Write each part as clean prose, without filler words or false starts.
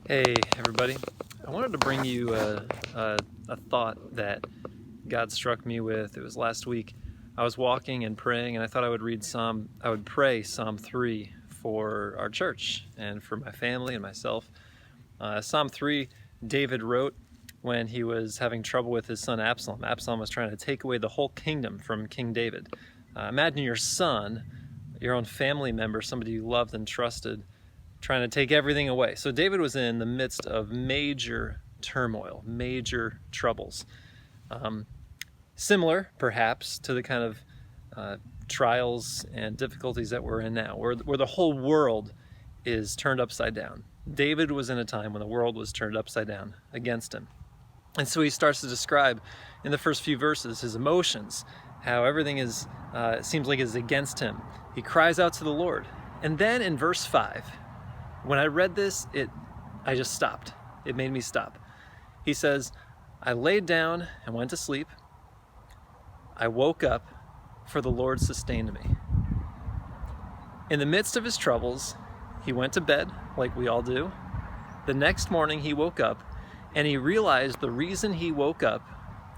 Hey everybody, I wanted to bring you a thought that God struck me with. It was last week. I was walking and praying, and I thought I would pray Psalm 3 for our church and for my family and myself. Psalm 3, David wrote when he was having trouble with his son Absalom. Absalom was trying to take away the whole kingdom from King David. Imagine your son, your own family member, somebody you loved and trusted, trying to take everything away. So David was in the midst of major turmoil, major troubles. Similar, perhaps, to the kind of trials and difficulties that we're in now, where the whole world is turned upside down. David was in a time when the world was turned upside down against him. And so he starts to describe in the first few verses his emotions, how everything is seems like is against him. He cries out to the Lord. And then in verse 5, when I read this, I just stopped. It made me stop. He says, I laid down and went to sleep. I woke up, for the Lord sustained me. In the midst of his troubles, he went to bed, like we all do. The next morning he woke up, and he realized the reason he woke up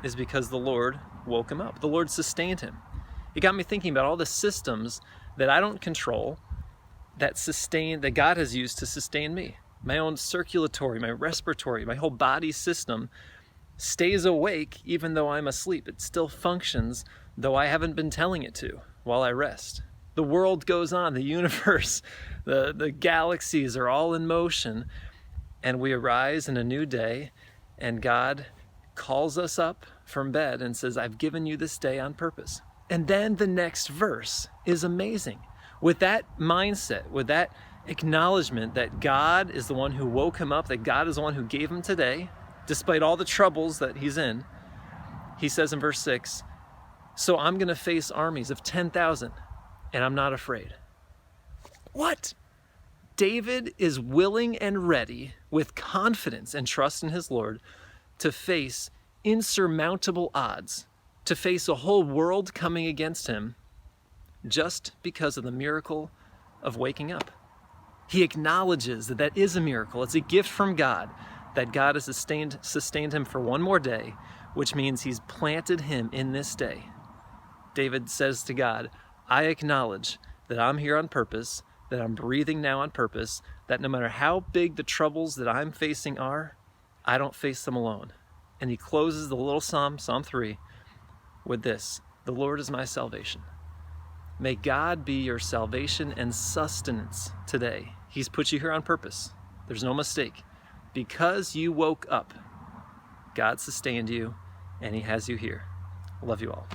is because the Lord woke him up. The Lord sustained him. It got me thinking about all the systems that I don't control, that God has used to sustain me. My own circulatory, my respiratory, my whole body system stays awake even though I'm asleep. It still functions though I haven't been telling it to while I rest. The world goes on, the universe, the galaxies are all in motion, and we arise in a new day, and God calls us up from bed and says, I've given you this day on purpose. And then the next verse is amazing. With that mindset, with that acknowledgement that God is the one who woke him up, that God is the one who gave him today, despite all the troubles that he's in, he says in verse 6, so I'm going to face armies of 10,000, and I'm not afraid. What? David is willing and ready, with confidence and trust in his Lord, to face insurmountable odds, to face a whole world coming against him, just because of the miracle of waking up. He acknowledges that that is a miracle. It's a gift from God, that God has sustained him for one more day, which means he's planted him in this day. David says to God, I acknowledge that I'm here on purpose, that I'm breathing now on purpose, that no matter how big the troubles that I'm facing are, I don't face them alone. And he closes the little psalm, Psalm 3, with this, the Lord is my salvation. May God be your salvation and sustenance today. He's put you here on purpose. There's no mistake. Because you woke up, God sustained you, and he has you here. Love you all.